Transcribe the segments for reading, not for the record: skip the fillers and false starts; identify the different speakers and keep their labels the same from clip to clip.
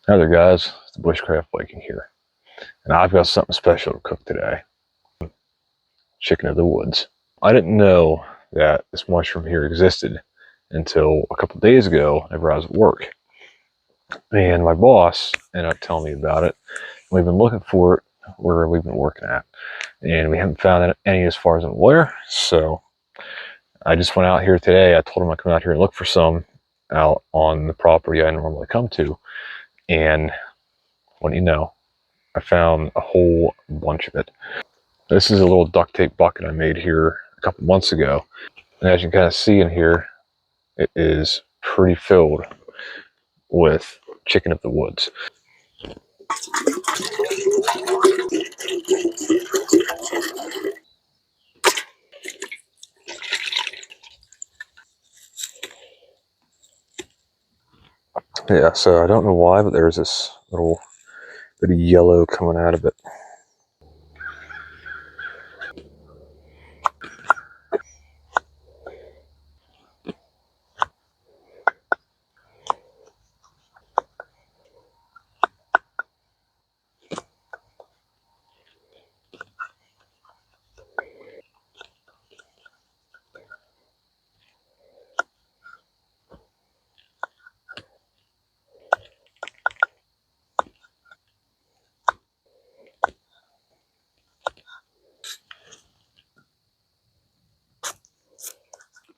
Speaker 1: Hi there guys, it's the Bushcraft Viking here, and I've got something special to cook today. Chicken of the woods. I didn't know that this mushroom here existed until a couple days ago whenever I was at work. And my boss ended up telling me about it. We've been looking for it where we've been working at, and we haven't found any as far as I'm aware. So I just went out here today. I told him I'd come out here and look for some out on the property I normally come to. And what do you know? I found a whole bunch of it. This is a little duct tape bucket I made here a couple months ago. And as you can kind of see in here, it is pretty filled with chicken of the woods. Yeah, so I don't know why, but there's this little bit of yellow coming out of it.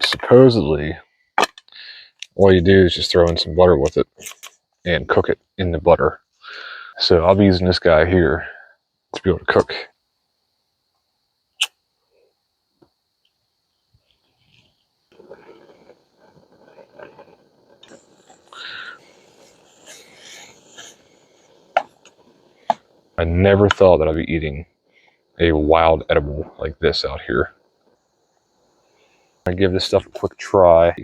Speaker 1: Supposedly, all you do is just throw in some butter with it and cook it in the butter. So I'll be using this guy here to be able to cook. I never thought that I'd be eating a wild edible like this out here. I give this stuff a quick try.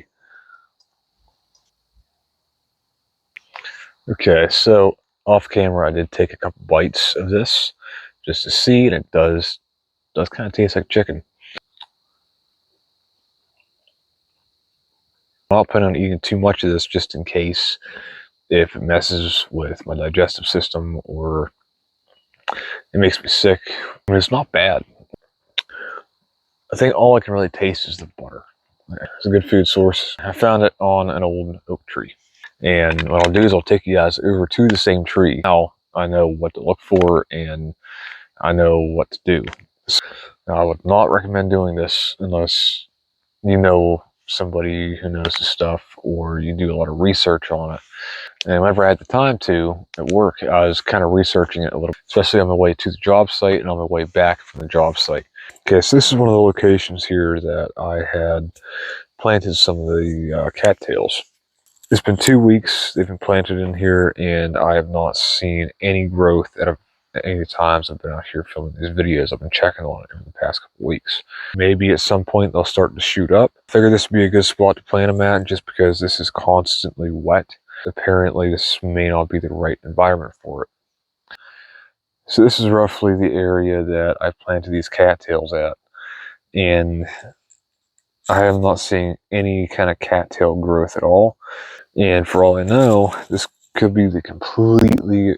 Speaker 1: Okay, so off camera I did take a couple bites of this just to see, and it does kind of taste like chicken. I'm not planning on eating too much of this just in case if it messes with my digestive system or it makes me sick. I mean, it's not bad. I think all I can really taste is the butter. It's a good food source. I found it on an old oak tree. And what I'll do is I'll take you guys over to the same tree. Now I know what to look for and I know what to do. Now, I would not recommend doing this unless you know somebody who knows the stuff or you do a lot of research on it. And whenever I had the time to at work, I was kind of researching it a little, especially on my way to the job site and on my way back from the job site. Okay, so this is one of the locations here that I had planted some of the cattails. It's been 2 weeks they've been planted in here, and I have not seen any growth at any times I've been out here filming these videos. I've been checking on it over the past couple weeks. Maybe at some point they'll start to shoot up. I figure this would be a good spot to plant them at just because this is constantly wet. Apparently this may not be the right environment for it. So this is roughly the area that I planted these cattails at, and I have not seen any kind of cattail growth at all. And for all I know, this could be the completely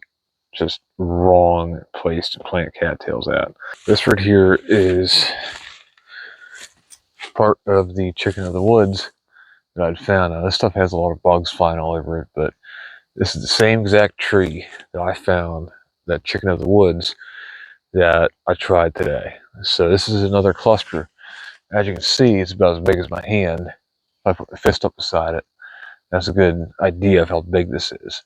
Speaker 1: just wrong place to plant cattails at. This right here is part of the chicken of the woods that I'd found. Now this stuff has a lot of bugs flying all over it, but this is the same exact tree that I found, that chicken of the woods, that I tried today. So this is another cluster. As you can see, it's about as big as my hand. If I put my fist up beside it, that's a good idea of how big this is.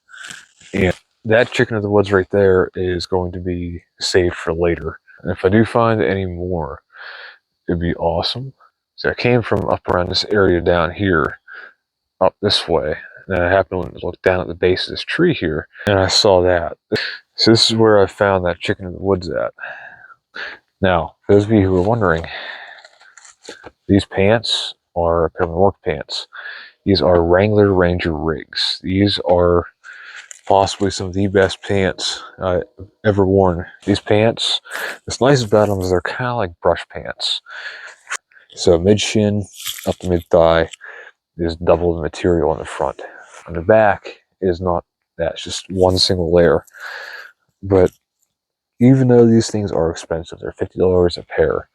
Speaker 1: And that chicken of the woods right there is going to be saved for later. And if I do find any more, it'd be awesome. So I came from up around this area down here, up this way. And I happened to look down at the base of this tree here, and I saw that. So this is where I found that chicken of the woods at. Now, for those of you who are wondering, these pants are apparently work pants. These are Wrangler Ranger rigs. These are possibly some of the best pants I've ever worn. These pants, what's nice about them is they're kind of like brush pants. So mid shin up to mid thigh is double the material on the front. On the back is not that. It's just one single layer. But even though these things are expensive, they're $50 a pair,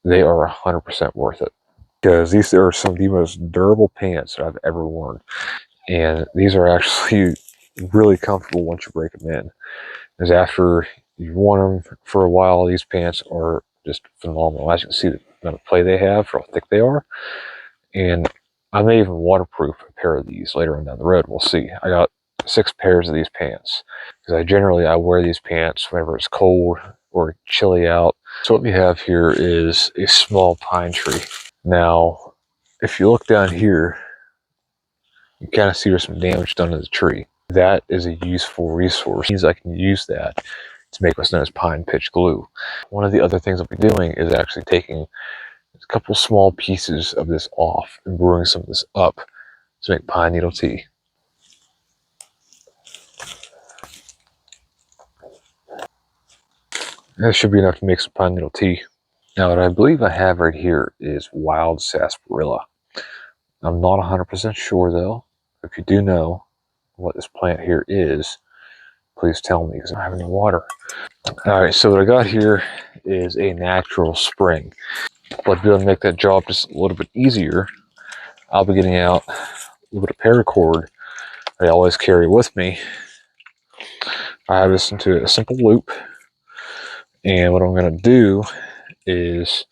Speaker 1: they are 100% worth it. Because these are some of the most durable pants that I've ever worn. And these are actually really comfortable once you break them in. Because after you've worn them for a while, these pants are just phenomenal. As you can see, the amount of play they have, for how thick they are. And I may even waterproof a pair of these later on down the road. We'll see. I got 6 pairs of these pants. Because I wear these pants whenever it's cold or chilly out. So what we have here is a small pine tree. Now, if you look down here, you kind of see there's some damage done to the tree. That is a useful resource. It means I can use that to make what's known as pine pitch glue. One of the other things I'll be doing is actually taking a couple small pieces of this off and brewing some of this up to make pine needle tea. That should be enough to make some pine needle tea. Now, what I believe I have right here is wild sarsaparilla. I'm not 100% sure though. If you do know what this plant here is, please tell me, because I don't have any water. Alright, so what I got here is a natural spring. But to be able to make that job just a little bit easier, I'll be getting out a little bit of paracord that I always carry with me. I have this into a simple loop, and what I'm going to do is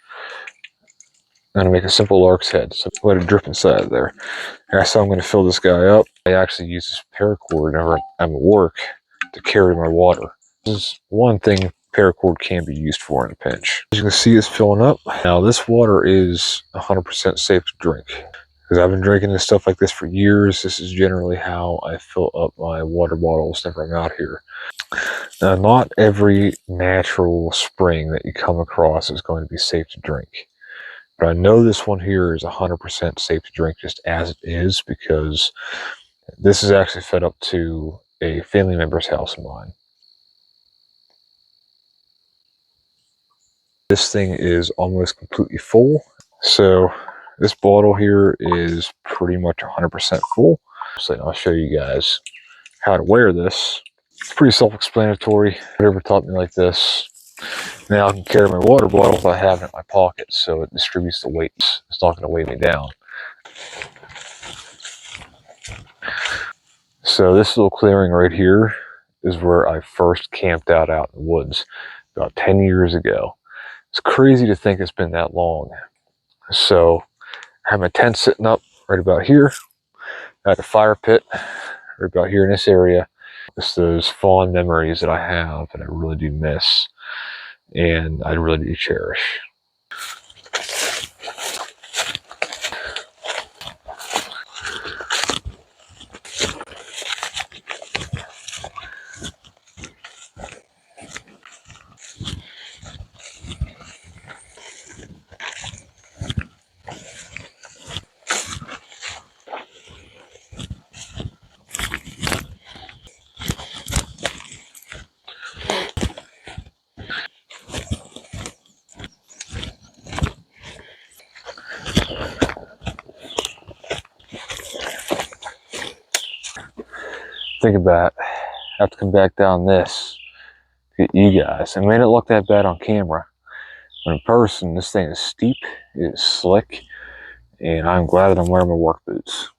Speaker 1: I'm going to make a simple lark's head, so let it drip inside of there. That's how I'm going to fill this guy up. I actually use this paracord whenever I'm at work to carry my water. This is one thing paracord can be used for in a pinch. As you can see, it's filling up. Now, this water is 100% safe to drink. Because I've been drinking this stuff like this for years. This is generally how I fill up my water bottles whenever I'm out here. Now, not every natural spring that you come across is going to be safe to drink. But I know this one here is 100% safe to drink just as it is, because this is actually fed up to a family member's house of mine. This thing is almost completely full. So this bottle here is pretty much 100% full. So I'll show you guys how to wear this. It's pretty self-explanatory. Whatever taught me like this. Now I can carry my water bottle if I have it in my pocket, so it distributes the weight. It's not going to weigh me down. So this little clearing right here is where I first camped out in the woods about 10 years ago. It's crazy to think it's been that long. So I have my tent sitting up right about here. I had a fire pit right about here in this area. It's those fond memories that I have that I really do miss and I really do cherish. Think about it. I have to come back down this to get you guys. It may not look that bad on camera, but in person, this thing is steep, it is slick, and I'm glad that I'm wearing my work boots.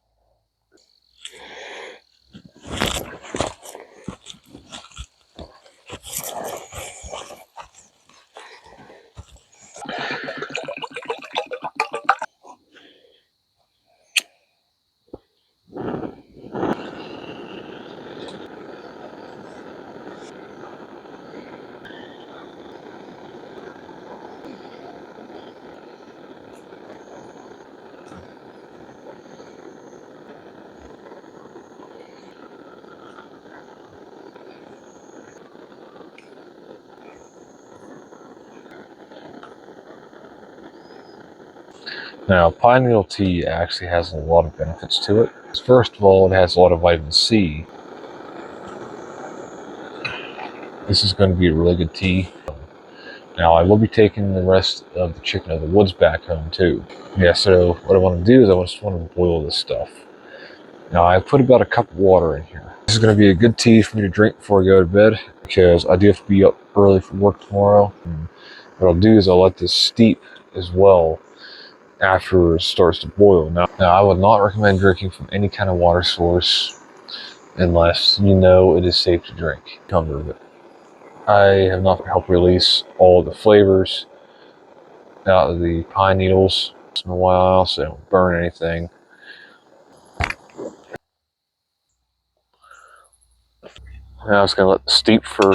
Speaker 1: Now, pine needle tea actually has a lot of benefits to it. First of all, it has a lot of vitamin C. This is going to be a really good tea. Now, I will be taking the rest of the chicken of the woods back home too. Yeah, so what I want to do is I just want to boil this stuff. Now I put about a cup of water in here. This is going to be a good tea for me to drink before I go to bed because I do have to be up early for work tomorrow. And what I'll do is I'll let this steep as well after it starts to boil. Now I would not recommend drinking from any kind of water source unless you know it is safe to drink. Come with it. I have not helped release all the flavors out of the pine needles in a while so they don't burn anything. Now it's going to let it steep for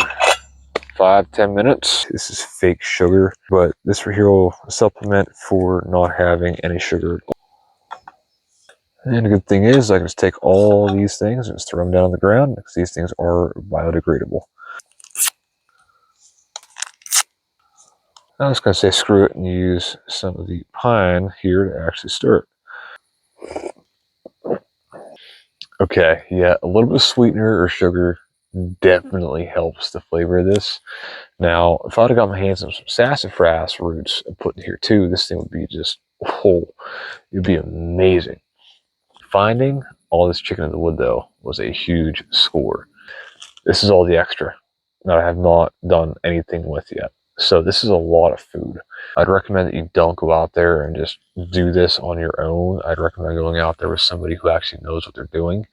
Speaker 1: 5-10 minutes. This is fake sugar, but this right here will supplement for not having any sugar. And the good thing is I can just take all these things and just throw them down on the ground because these things are biodegradable. I'm just going to say screw it and use some of the pine here to actually stir it. Okay, yeah, a little bit of sweetener or sugar definitely helps the flavor of this. Now, if I'd have got my hands on some sassafras roots and put in here too, this thing would be just, oh, it'd be amazing. Finding all this chicken in the wood, though, was a huge score. This is all the extra that I have not done anything with yet. So this is a lot of food. I'd recommend that you don't go out there and just do this on your own. I'd recommend going out there with somebody who actually knows what they're doing,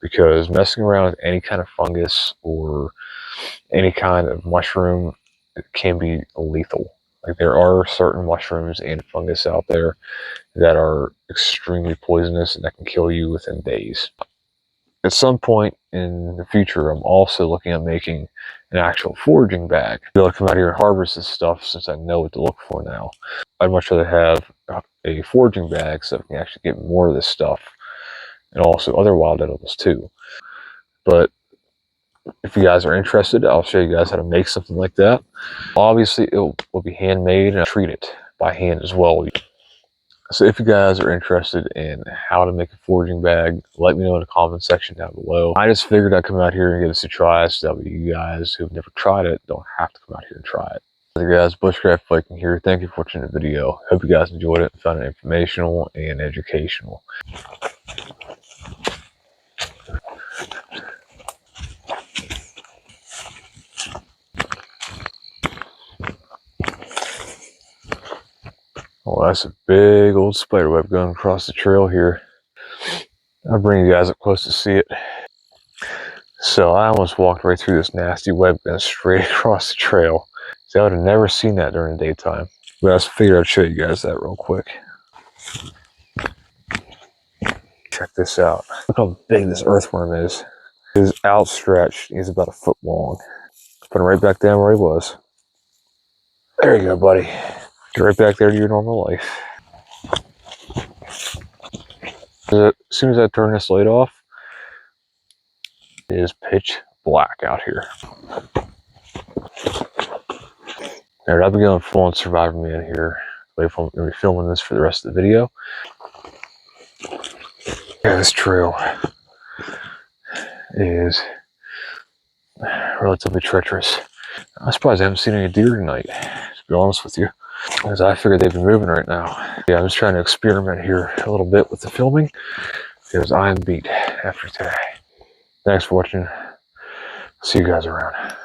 Speaker 1: because messing around with any kind of fungus or any kind of mushroom can be lethal. Like, there are certain mushrooms and fungus out there that are extremely poisonous and that can kill you within days. At some point in the future, I'm also looking at making an actual foraging bag. I'll be able to come out here and harvest this stuff since I know what to look for now. I'd much rather have a foraging bag so I can actually get more of this stuff and also other wild edibles too. But if you guys are interested, I'll show you guys how to make something like that. Obviously, it will be handmade and I'll treat it by hand as well. So if you guys are interested in how to make a foraging bag, let me know in the comment section down below. I just figured I'd come out here and give this a try so that you guys who've never tried it don't have to come out here and try it. Hey guys, Bushcraft Viking here. Thank you for watching the video. Hope you guys enjoyed it and found it informational and educational. Oh, that's a big old spider web going across the trail here. I'll bring you guys up close to see it. So I almost walked right through this nasty web going straight across the trail. See, I would have never seen that during the daytime. But I just figured I'd show you guys that real quick. Check this out. Look how big this earthworm is. He's outstretched. He's about a foot long. Put him right back down where he was. There you go, buddy. Get right back there to your normal life. As soon as I turn this light off, it is pitch black out here. Alright, I'll be going full on survivor mode here. I'm going to be filming this for the rest of the video. Yeah, this trail is relatively treacherous. I'm surprised I haven't seen any deer tonight, to be honest with you, because I figured they've been moving right now. Yeah, I'm just trying to experiment here a little bit with the filming, because I am beat after today. Thanks for watching. See you guys around.